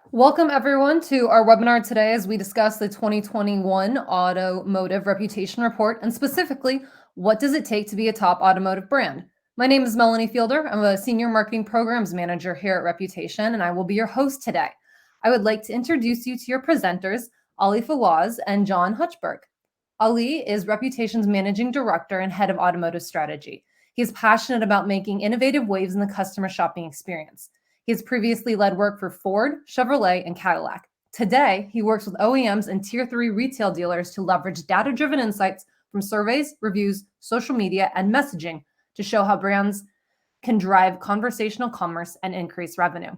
Welcome everyone to our webinar today as we discuss the 2021 Automotive Reputation Report, and specifically, what does it take to be a top automotive brand? My name is Melanie Fielder. I'm a Senior Marketing Programs Manager here at Reputation, and I will be your host today. I would like to introduce you to your presenters, Ali Fawaz and John Hutchberg. Ali is Reputation's Managing Director and Head of Automotive Strategy. He is passionate about making innovative waves in the customer shopping experience. He has previously led work for Ford, Chevrolet, and Cadillac. Today, he works with OEMs and Tier 3 retail dealers to leverage data-driven insights from surveys, reviews, social media, and messaging to show how brands can drive conversational commerce and increase revenue.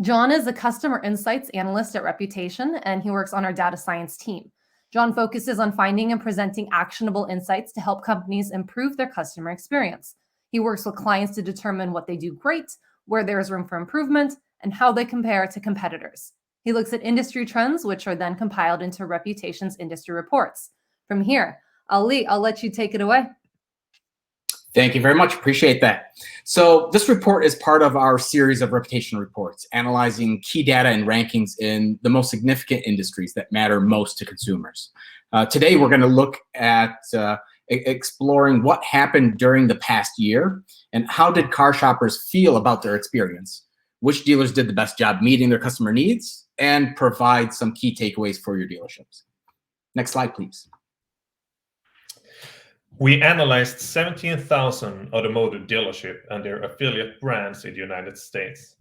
John is a customer insights analyst at Reputation, and he works on our data science team. John focuses on finding and presenting actionable insights to help companies improve their customer experience. He works with clients to determine what they do great, where there is room for improvement, and how they compare to competitors. He looks at industry trends, which are then compiled into Reputation's industry reports. From here, Ali, I'll let you take it away. Thank you very much. Appreciate that. So this report is part of our series of reputation reports, analyzing key data and rankings in the most significant industries that matter most to consumers. Today, we're going to look at exploring what happened during the past year and how did car shoppers feel about their experience, which dealers did the best job meeting their customer needs, and provide some key takeaways for your dealerships. Next slide, please. We analyzed 17,000 automotive dealership and their affiliate brands in the United States.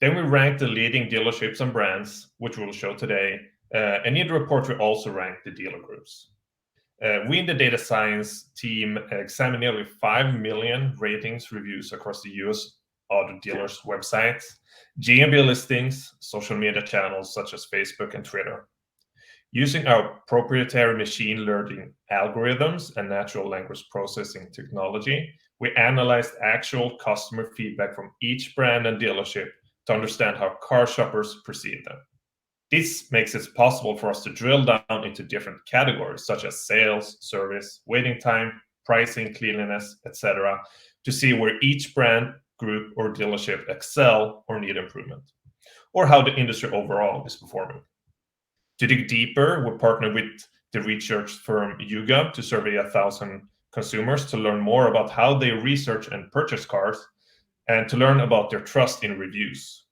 Then we ranked the leading dealerships and brands, which we'll show today. And in the report, we also ranked the dealer groups. We in the data science team examined nearly 5 million ratings reviews across the US auto dealers' websites, GMB listings, social media channels such as Facebook and Twitter. Using our proprietary machine learning algorithms and natural language processing technology, we analyzed actual customer feedback from each brand and dealership to understand how car shoppers perceive them. This makes it possible for us to drill down into different categories such as sales, service, waiting time, pricing, cleanliness, etc., to see where each brand, group, or dealership excel or need improvement, or how the industry overall is performing. To dig deeper, we partnered with the research firm YouGov to survey 1,000 consumers to learn more about how they research and purchase cars and to learn about their trust in reviews.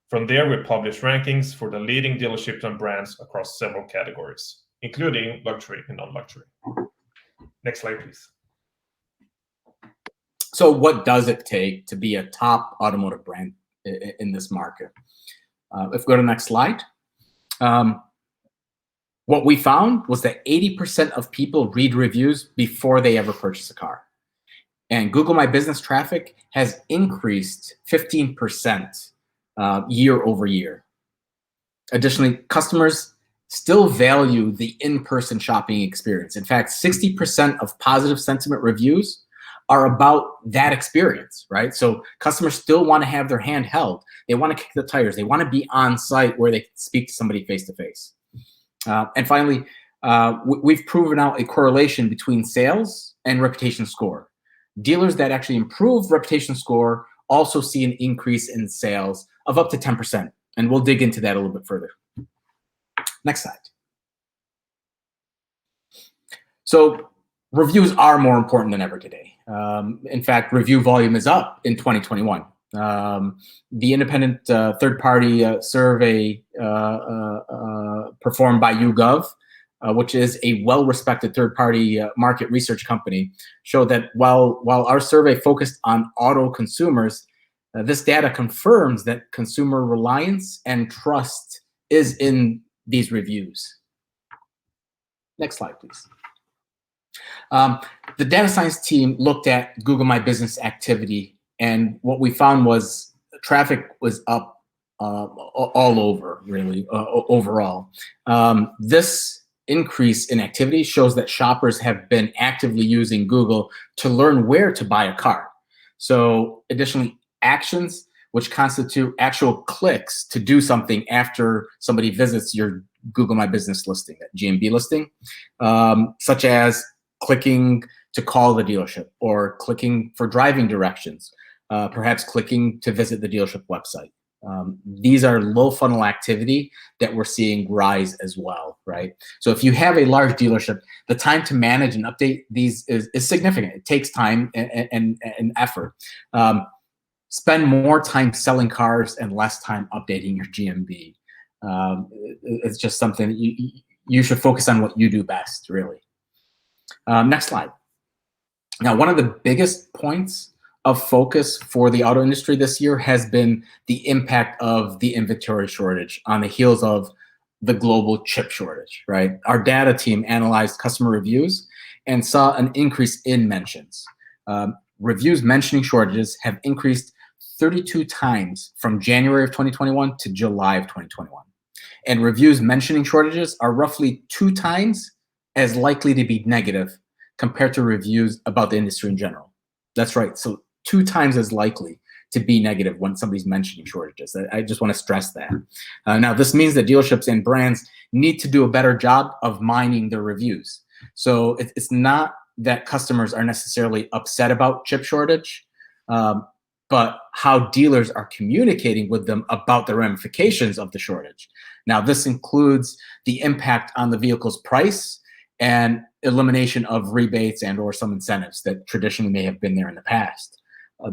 From there, we published rankings for the leading dealerships and brands across several categories, including luxury and non-luxury. Next slide, please. So what does it take to be a top automotive brand in this market? If we go to the next slide. What we found was that 80% of people read reviews before they ever purchase a car. And Google My Business traffic has increased 15% year over year. Additionally, customers still value the in-person shopping experience. In fact, 60% of positive sentiment reviews are about that experience, right? So customers still want to have their hand held. They want to kick the tires. They want to be on site where they can speak to somebody face to face. And finally, we've proven out a correlation between sales and reputation score. Dealers that actually improve reputation score also see an increase in sales of up to 10%. And we'll dig into that a little bit further. Next slide. So reviews are more important than ever today. In fact, review volume is up in 2021. The independent third-party survey performed by YouGov, which is a well-respected third-party market research company, showed that while our survey focused on auto consumers, this data confirms that consumer reliance and trust is in these reviews. Next slide, please. The data science team looked at Google My Business activity, and what we found was traffic was up all over, really, overall. This increase in activity shows that shoppers have been actively using Google to learn where to buy a car. So additionally, actions, which constitute actual clicks to do something after somebody visits your Google My Business listing, that GMB listing, such as clicking to call the dealership or clicking for driving directions, perhaps clicking to visit the dealership website. These are low funnel activity that we're seeing rise as well, right? So if you have a large dealership, the time to manage and update these is significant. It takes time and effort. Spend more time selling cars and less time updating your GMB. It's just something that you should focus on what you do best, really. Next slide. Now, one of the biggest points of focus for the auto industry this year has been the impact of the inventory shortage on the heels of the global chip shortage, right? Our data team analyzed customer reviews and saw an increase in mentions. Reviews mentioning shortages have increased 32 times from January of 2021 to July of 2021. And reviews mentioning shortages are roughly 2 times as likely to be negative compared to reviews about the industry in general. That's right. So 2 times as likely to be negative when somebody's mentioning shortages. I just want to stress that. Now, this means that dealerships and brands need to do a better job of mining their reviews. So it's not that customers are necessarily upset about chip shortage, but how dealers are communicating with them about the ramifications of the shortage. Now, this includes the impact on the vehicle's price and elimination of rebates and or some incentives that traditionally may have been there in the past.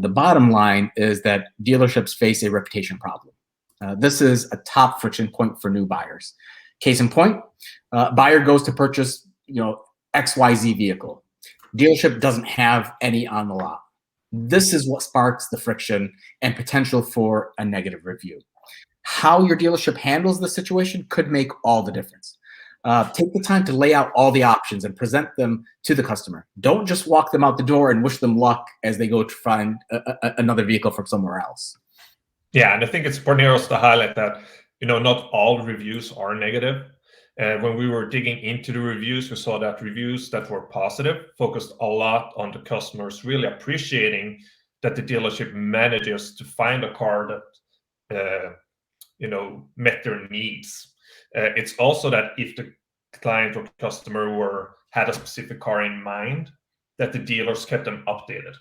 The bottom line is that dealerships face a reputation problem. This is a top friction point for new buyers. Case in point, buyer goes to purchase, XYZ vehicle. Dealership doesn't have any on the lot. This is what sparks the friction and potential for a negative review. How your dealership handles the situation could make all the difference. Take the time to lay out all the options and present them to the customer. Don't just walk them out the door and wish them luck as they go to find another vehicle from somewhere else. Yeah, and I think it's important also to highlight that, not all reviews are negative. When we were digging into the reviews, we saw that reviews that were positive focused a lot on the customers really appreciating that the dealership manages to find a car that, met their needs. It's also that if the client or customer had a specific car in mind, that the dealers kept them updated.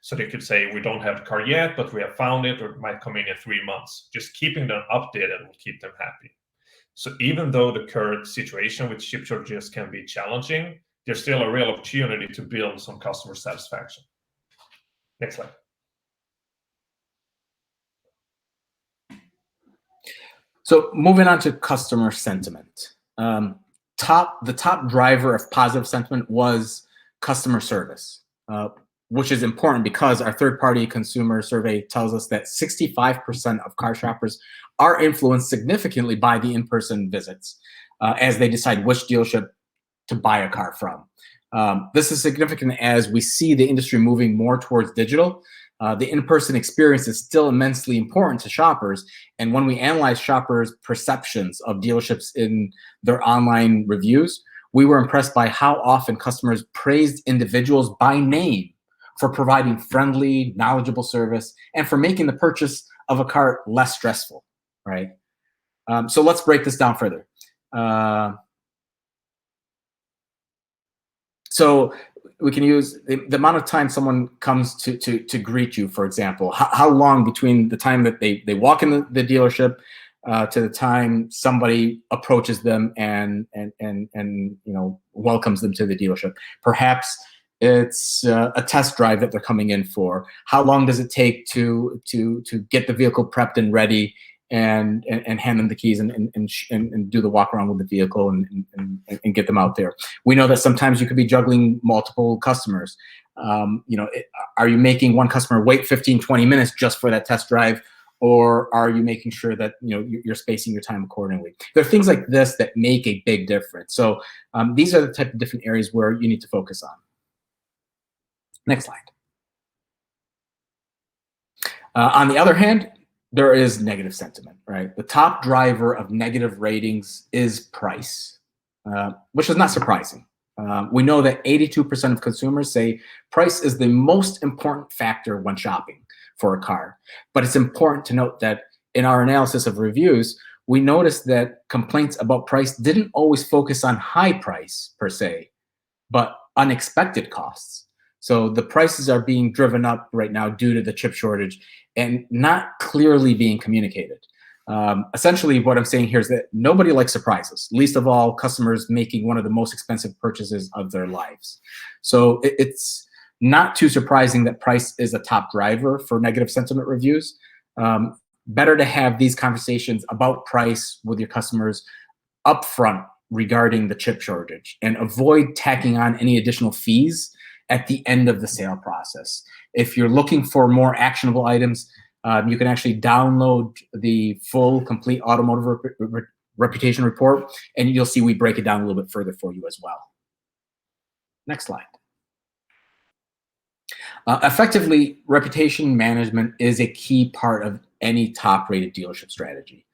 So they could say, we don't have the car yet, but we have found it, or it might come in 3 months. Just keeping them updated will keep them happy. So even though the current situation with chip shortages can be challenging, there's still a real opportunity to build some customer satisfaction. Next slide. So moving on to customer sentiment. The top driver of positive sentiment was customer service, which is important because our third-party consumer survey tells us that 65% of car shoppers are influenced significantly by the in-person visits as they decide which dealership to buy a car from. This is significant as we see the industry moving more towards digital. The in-person experience is still immensely important to shoppers. And when we analyze shoppers' perceptions of dealerships in their online reviews, we were impressed by how often customers praised individuals by name for providing friendly, knowledgeable service and for making the purchase of a car less stressful, right? So let's break this down further. So we can use the amount of time someone comes to greet you, for example. How long between the time that they walk in the dealership to the time somebody approaches them and welcomes them to the dealership? Perhaps it's a test drive that they're coming in for. How long does it take to get the vehicle prepped and ready and hand them the keys and do the walk around with the vehicle and get them out there? We know that sometimes you could be juggling multiple customers. Are you making one customer wait 15, 20 minutes just for that test drive? Or are you making sure that you're spacing your time accordingly? There are things like this that make a big difference. So these are the type of different areas where you need to focus on. Next slide. On the other hand, there is negative sentiment, right? The top driver of negative ratings is price, which is not surprising. We know that 82% of consumers say price is the most important factor when shopping for a car. But it's important to note that in our analysis of reviews, we noticed that complaints about price didn't always focus on high price per se, but unexpected costs. So the prices are being driven up right now due to the chip shortage and not clearly being communicated. Essentially, what I'm saying here is that nobody likes surprises, least of all customers making one of the most expensive purchases of their lives. So it's not too surprising that price is a top driver for negative sentiment reviews. Better to have these conversations about price with your customers upfront regarding the chip shortage and avoid tacking on any additional fees at the end of the sale process. If you're looking for more actionable items, you can actually download the full, complete Automotive Reputation Report, and you'll see we break it down a little bit further for you as well. Next slide. Effectively, reputation management is a key part of any top-rated dealership strategy.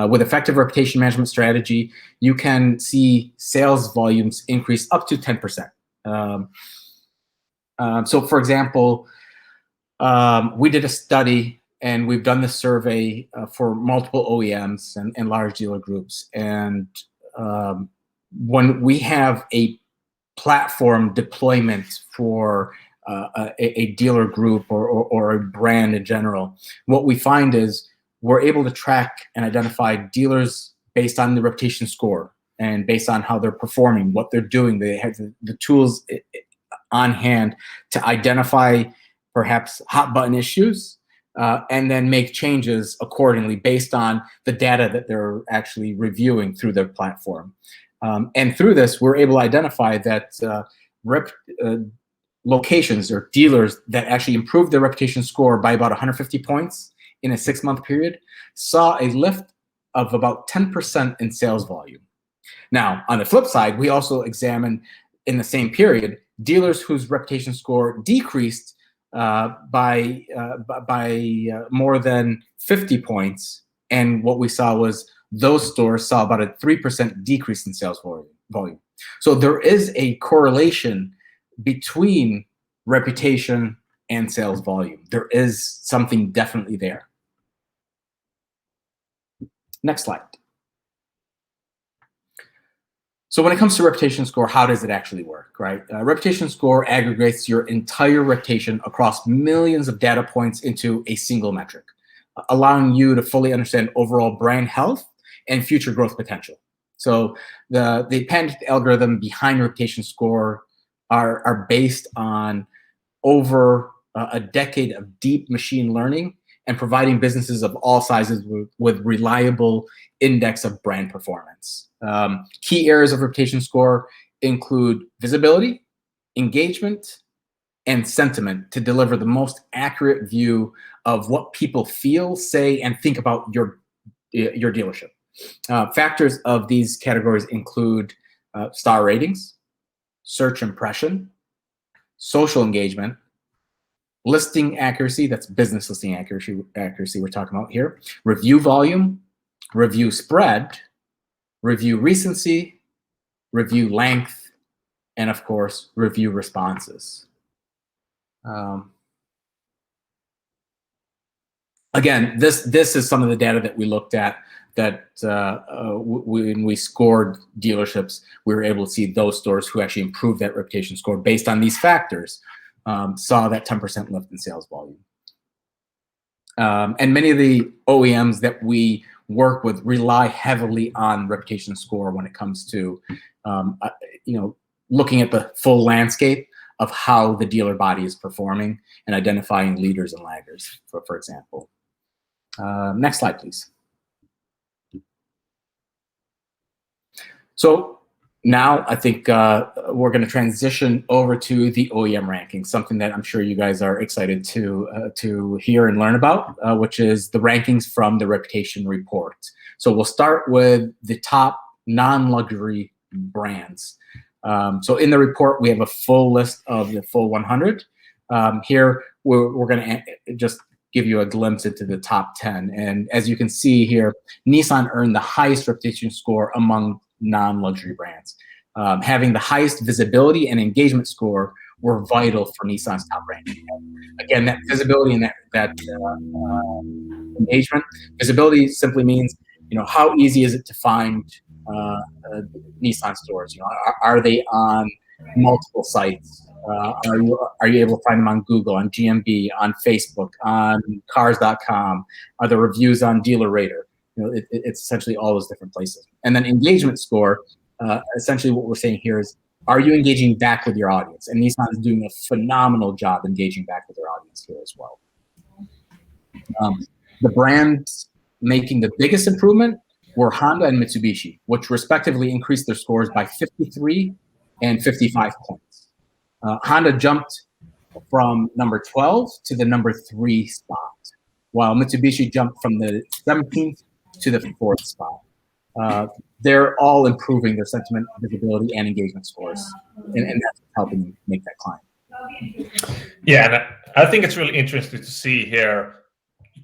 With effective reputation management strategy, you can see sales volumes increase up to 10%. So, for example, we did a study, and we've done this survey for multiple OEMs and large dealer groups. And when we have a platform deployment for a dealer group or a brand in general, what we find is we're able to track and identify dealers based on the reputation score and based on how they're performing, what they're doing. They have the tools on hand to identify perhaps hot button issues and then make changes accordingly based on the data that they're actually reviewing through their platform. And through this, we're able to identify that locations or dealers that actually improved their reputation score by about 150 points in a 6-month period saw a lift of about 10% in sales volume. Now, on the flip side, we also examined in the same period dealers whose reputation score decreased by more than 50 points. And what we saw was those stores saw about a 3% decrease in sales volume. So there is a correlation between reputation and sales volume. There is something definitely there. Next slide. So when it comes to reputation score, how does it actually work, right? Reputation score aggregates your entire reputation across millions of data points into a single metric, allowing you to fully understand overall brand health and future growth potential. So the patented algorithm behind reputation score are based on over a decade of deep machine learning and providing businesses of all sizes with reliable index of brand performance. Key areas of reputation score include visibility, engagement, and sentiment to deliver the most accurate view of what people feel, say, and think about your dealership. Factors of these categories include star ratings, search impression, social engagement, listing accuracy, that's business listing accuracy we're talking about here, review volume, review spread, review recency, review length, and of course, review responses. Again, this is some of the data that we looked at that when we scored dealerships, we were able to see those stores who actually improved that reputation score based on these factors saw that 10% lift in sales volume. And many of the OEMs that we work with rely heavily on reputation score when it comes to looking at the full landscape of how the dealer body is performing and identifying leaders and laggers, for example. Next slide, please. So now I think we're going to transition over to the OEM rankings, something that I'm sure you guys are excited to hear and learn about, which is the rankings from the Reputation Report. So we'll start with the top non-luxury brands. So in the report, we have a full list of the full 100. Here, we're going to just give you a glimpse into the top 10. And as you can see here, Nissan earned the highest reputation score among non-luxury brands. Having the highest visibility and engagement score were vital for Nissan's top ranking. Again, that visibility and that engagement. Visibility simply means, how easy is it to find Nissan stores? Are they on multiple sites? Are you able to find them on Google, on GMB, on Facebook, on Cars.com? Are the reviews on DealerRater? It's essentially all those different places. And then engagement score, essentially what we're saying here is, are you engaging back with your audience? And Nissan is doing a phenomenal job engaging back with their audience here as well. The brands making the biggest improvement were Honda and Mitsubishi, which respectively increased their scores by 53 and 55 points. Honda jumped from number 12 to the number 3 spot, while Mitsubishi jumped from the 17th to the 4th spot. They're all improving their sentiment, visibility, and engagement scores, and that's helping make that climb. Yeah, and I think it's really interesting to see here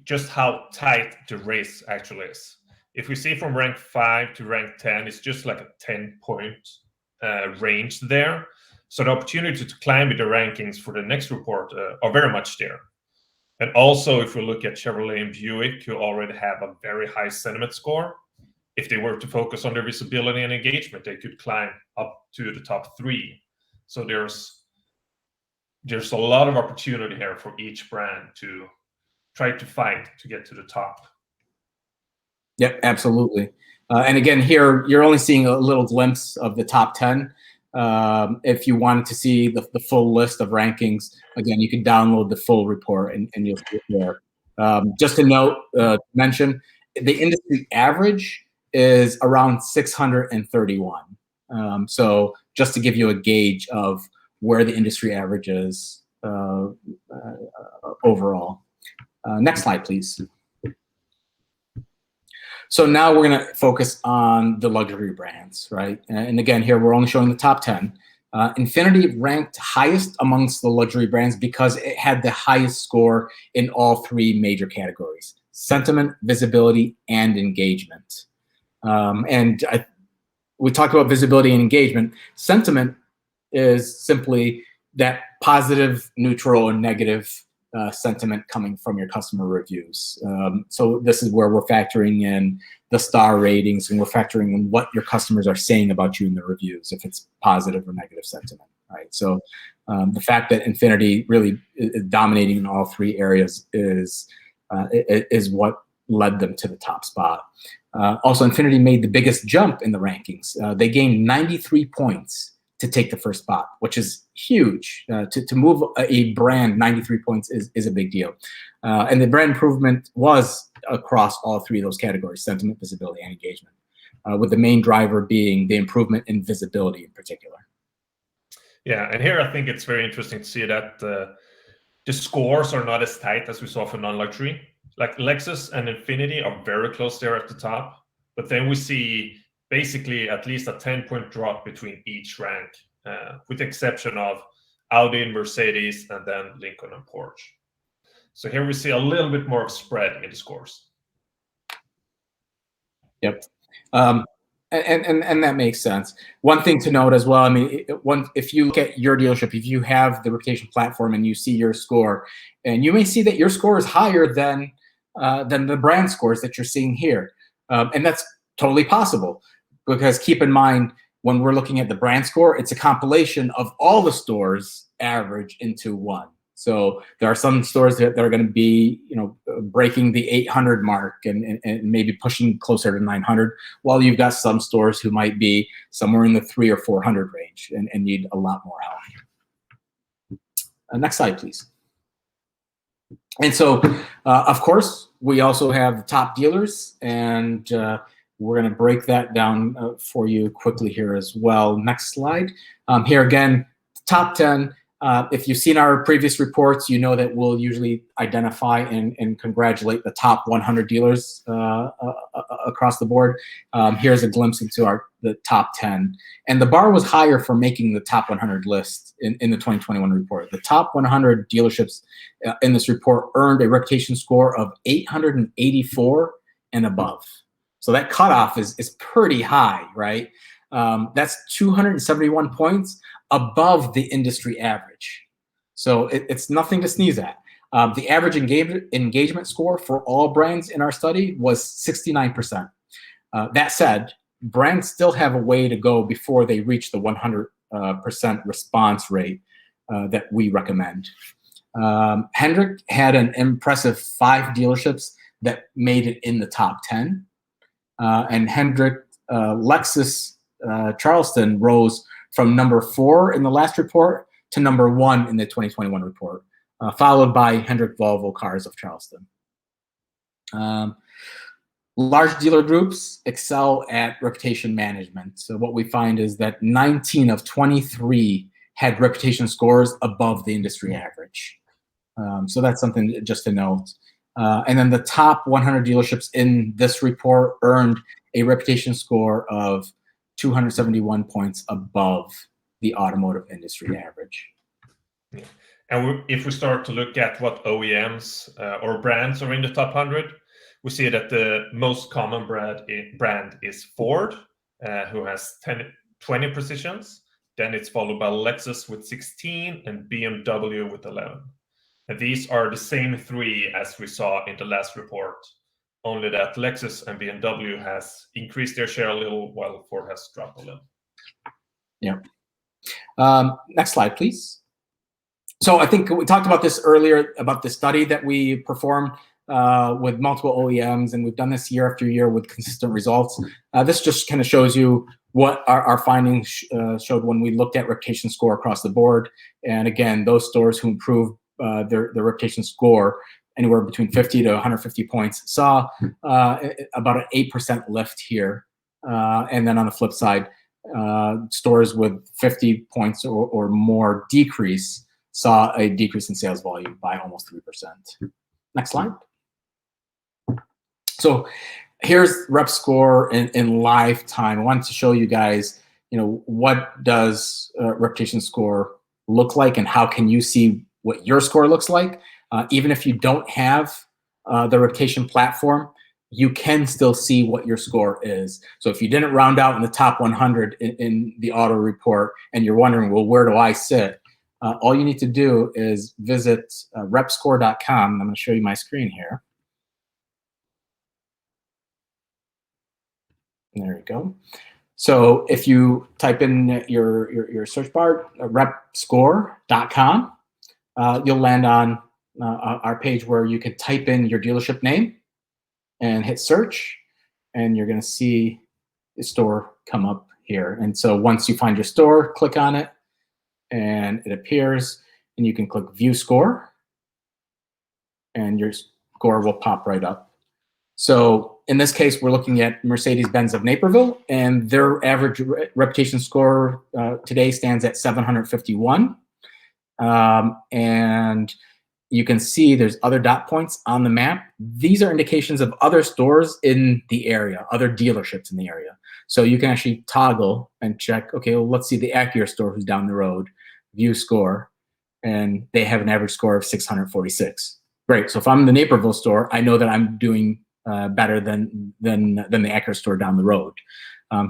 just how tight the race actually is. If we see from rank 5 to rank 10, it's just like a 10-point range there. So the opportunity to climb with the rankings for the next report are very much there. And also, if we look at Chevrolet and Buick, who already have a very high sentiment score, if they were to focus on their visibility and engagement, they could climb up to the top 3. So there's a lot of opportunity here for each brand to try to fight to get to the top. Yep, absolutely. And again, here you're only seeing a little glimpse of the top 10. If you wanted to see the full list of rankings, again, you can download the full report and you'll see it there. Just to note, mention, the industry average is around 631. So just to give you a gauge of where the industry average is overall. Next slide, please. So now we're going to focus on the luxury brands, right? And again, here we're only showing the top 10. Infiniti ranked highest amongst the luxury brands because it had the highest score in all 3 major categories: sentiment, visibility, and engagement. We talked about visibility and engagement. Sentiment is simply that positive, neutral, and negative sentiment coming from your customer reviews. So this is where we're factoring in the star ratings, and we're factoring in what your customers are saying about you in the reviews, if it's positive or negative sentiment, right? So the fact that Infiniti really is dominating in all 3 areas is what led them to the top spot. Also, Infiniti made the biggest jump in the rankings. They gained 93 points to take the first spot, which is huge. To move a brand 93 points is a big deal. And the brand improvement was across all 3 of those categories: sentiment, visibility, and engagement, with the main driver being the improvement in visibility in particular. Yeah, and here I think it's very interesting to see that the scores are not as tight as we saw for non-luxury. Like Lexus and Infiniti are very close there at the top, but then we see basically at least a 10-point drop between each rank, with the exception of Audi and Mercedes, and then Lincoln and Porsche. So here we see a little bit more of spread in the scores. Yep. And that makes sense. One thing to note as well, I mean, if you look at your dealership, if you have the reputation platform and you see your score, and you may see that your score is higher than the brand scores that you're seeing here. And that's totally possible, because keep in mind, when we're looking at the brand score, it's a compilation of all the stores average into one. So there are some stores that are going to be, breaking the 800 mark and maybe pushing closer to 900, while you've got some stores who might be somewhere in the 300 or 400 range and need a lot more help. Next slide, please. And so, of course, we also have top dealers, and we're going to break that down for you quickly here as well. Next slide. Here again, top 10. If you've seen our previous reports, you know that we'll usually identify and congratulate the top 100 dealers across the board. Here's a glimpse into the top 10. And the bar was higher for making the top 100 list in the 2021 report. The top 100 dealerships in this report earned a reputation score of 884 and above. So that cutoff is pretty high, right? That's 271 points above the industry average. So it's nothing to sneeze at. The average engagement score for all brands in our study was 69%. That said, brands still have a way to go before they reach the 100% response rate. that we recommend. Hendrick had an impressive 5 dealerships that made it in the top 10. And Hendrick, Lexus Charleston rose from number 4 in the last report to number 1 in the 2021 report, followed by Hendrick Volvo Cars of Charleston. Large dealer groups excel at reputation management. So what we find is that 19 of 23 had reputation scores above the industry average. So that's something just to note. And then the top 100 dealerships in this report earned a reputation score of 271 points above the automotive industry average. Yeah. And if we start to look at what OEMs or brands are in the top 100, we see that the most common brand is Ford, who has 20 positions. Then it's followed by Lexus with 16 and BMW with 11. And these are the same 3 as we saw in the last report, only that Lexus and BMW has increased their share a little while Ford has dropped a little. Yeah. Next slide, please. So I think we talked about this earlier, about the study that we performed with multiple OEMs, and we've done this year after year with consistent results. This just kind of shows you what our findings showed when we looked at reputation score across the board. And again, those stores who improved their reputation score anywhere between 50 to 150 points saw about an 8% lift here. And then on the flip side, stores with 50 points or more decrease saw a decrease in sales volume by almost 3%. Next slide. So here's rep score in live time. I wanted to show you guys, what does reputation score look like and how can you see what your score looks like. Even if you don't have the reputation platform, you can still see what your score is. So if you didn't round out in the top 100 in the auto report and you're wondering, well, where do I sit? All you need to do is visit repscore.com. I'm going to show you my screen here. There we go. So if you type in your search bar, repscore.com, you'll land on our page where you can type in your dealership name and hit search, and you're going to see the store come up here. And so once you find your store, click on it, and it appears, and you can click View Score, and your score will pop right up. So in this case, we're looking at Mercedes-Benz of Naperville, and their average reputation score today stands at 751. And you can see there's other dot points on the map. These are indications of other stores in the area, other dealerships in the area. So you can actually toggle and check, okay, well, let's see the Acura store who's down the road, view score, and they have an average score of 646. Great, so if I'm in the Naperville store, I know that I'm doing better than the Acura store down the road.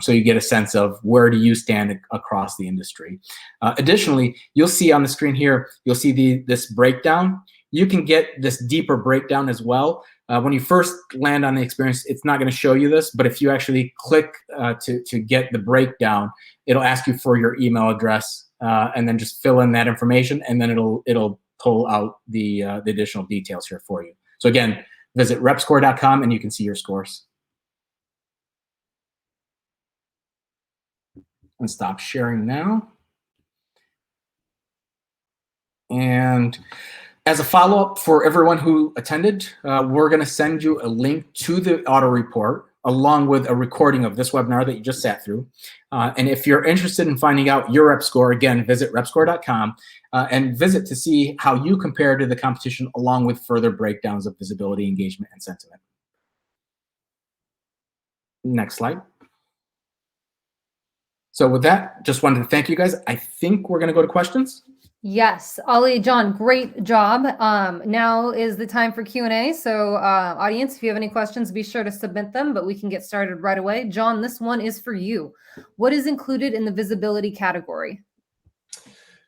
So you get a sense of where do you stand across the industry. Additionally, you'll see on the screen here, you'll see this breakdown. You can get this deeper breakdown as well. When you first land on the experience, it's not going to show you this, but if you actually click to get the breakdown, it'll ask you for your email address and then just fill in that information, and then it'll pull out the additional details here for you. So again, visit repscore.com and you can see your scores. And stop sharing now. And as a follow-up for everyone who attended, we're going to send you a link to the auto report along with a recording of this webinar that you just sat through. And if you're interested in finding out your rep score, again, visit repscore.com and visit to see how you compare to the competition along with further breakdowns of visibility, engagement, and sentiment. Next slide. So with that, just wanted to thank you guys. I think we're going to go to questions. Yes, Ollie, John, great job. Now is the time for Q&A. So audience, if you have any questions, be sure to submit them, but we can get started right away. John, this one is for you. What is included in the visibility category?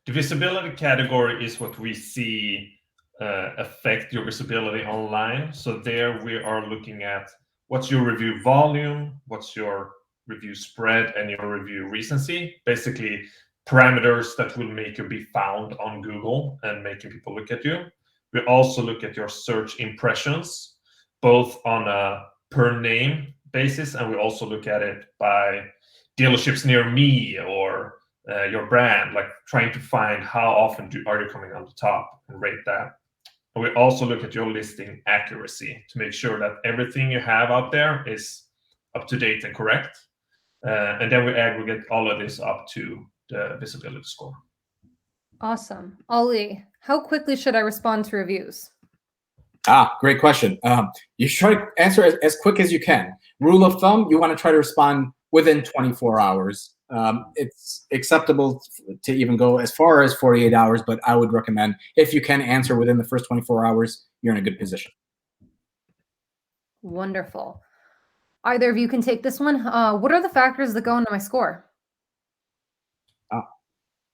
The visibility category is what we see affect your visibility online. So there we are looking at what's your review volume, what's your review spread, and your review recency. Basically, parameters that will make you be found on Google and making people look at you. We also look at your search impressions, both on a per name basis, and we also look at it by dealerships near me or your brand, like trying to find how often are you coming on the top and rate that. And we also look at your listing accuracy to make sure that everything you have out there is up to date and correct. And then we aggregate all of this up to the visibility score. Awesome. Ali, how quickly should I respond to reviews? Great question. You should try to answer as quick as you can. Rule of thumb, you want to try to respond within 24 hours. It's acceptable to even go as far as 48 hours, but I would recommend if you can answer within the first 24 hours, you're in a good position. Wonderful. Either of you can take this one. What are the factors that go into my score?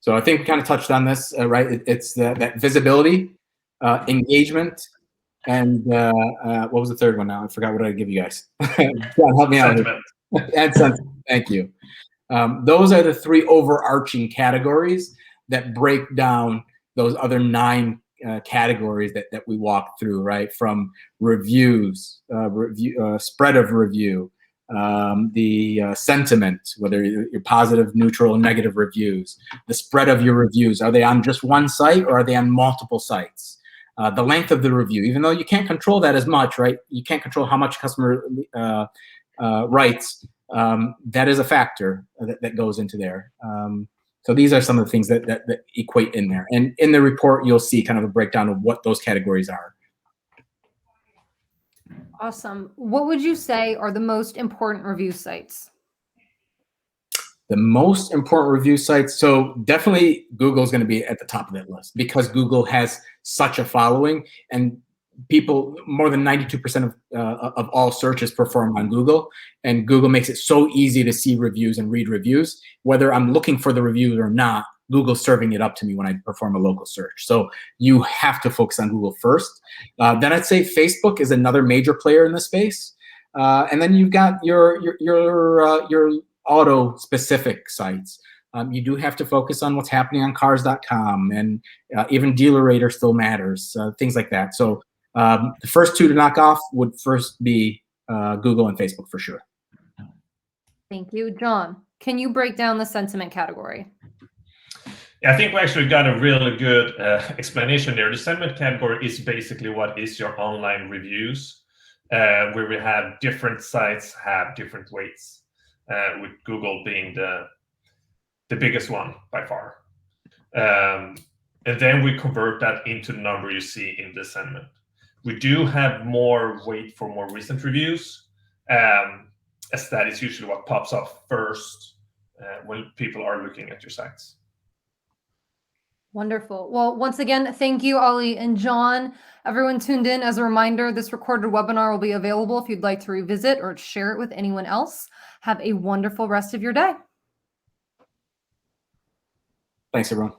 So I think we kind of touched on this, right? It's that visibility, engagement, and what was the third one now? I forgot what I give you guys. Help me out. And sentiment. Thank you. Those are the three overarching categories that break down those other 9 categories that we walk through, right? From reviews, spread of review, the sentiment, whether you're positive, neutral, and negative reviews, the spread of your reviews. Are they on just one site or are they on multiple sites? The length of the review, even though you can't control that as much, right? You can't control how much customer writes. That is a factor that goes into there. So these are some of the things that equate in there. And in the report, you'll see kind of a breakdown of what those categories are. Awesome. What would you say are the most important review sites? The most important review sites, so definitely Google's going to be at the top of that list because Google has such a following, and people, more than 92% of all searches perform on Google, and Google makes it so easy to see reviews and read reviews. Whether I'm looking for the reviews or not, Google's serving it up to me when I perform a local search. So you have to focus on Google first. Then I'd say Facebook is another major player in the space, and then you've got your auto specific sites. You do have to focus on what's happening on cars.com, and even DealerRater still matters, things like that. So the first 2 to knock off would first be Google and Facebook for sure. Thank you. John, can you break down the sentiment category? Yeah, I think we actually got a really good explanation there. The sentiment category is basically what is your online reviews, where we have different sites have different weights, with Google being the biggest one by far. And then we convert that into the number you see in the sentiment. We do have more weight for more recent reviews, as that is usually what pops up first when people are looking at your sites. Wonderful. Well, once again, thank you, Ali and John. Everyone tuned in. As a reminder, this recorded webinar will be available if you'd like to revisit or share it with anyone else. Have a wonderful rest of your day. Thanks, everyone.